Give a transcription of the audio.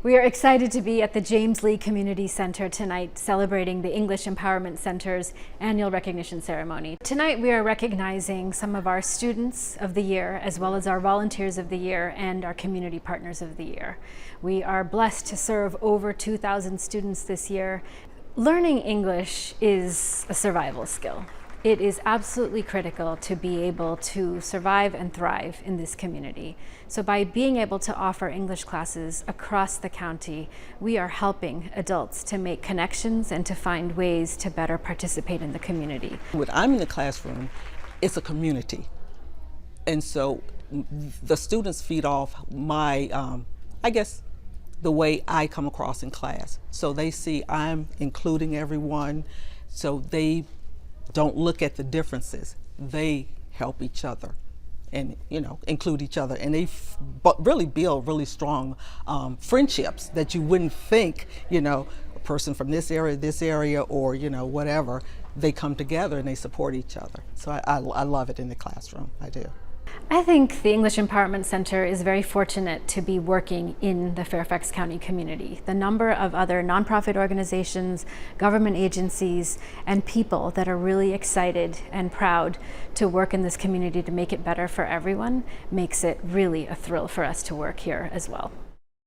We are excited to be at the James Lee Community Center tonight, celebrating the English Empowerment Center's annual recognition ceremony. Tonight we are recognizing some of our students of the year, as well as our volunteers of the year and our community partners of the year. We are blessed to serve over 2,000 students this year. Learning English is a survival skill. It is absolutely critical to be able to survive and thrive in this community. So by being able to offer English classes across the county, we are helping adults to make connections and to find ways to better participate in the community. When I'm in the classroom, it's a community. And so the students feed off my, I guess, the way I come across in class. So they see I'm including everyone, so they don't look at the differences. They help each other and, include each other. And they really build really strong friendships that you wouldn't think, a person from this area, or, whatever, they come together and they support each other. So I love it in the classroom, I do. I think the English Empowerment Center is very fortunate to be working in the Fairfax County community. The number of other nonprofit organizations, government agencies, and people that are really excited and proud to work in this community to make it better for everyone makes it really a thrill for us to work here as well.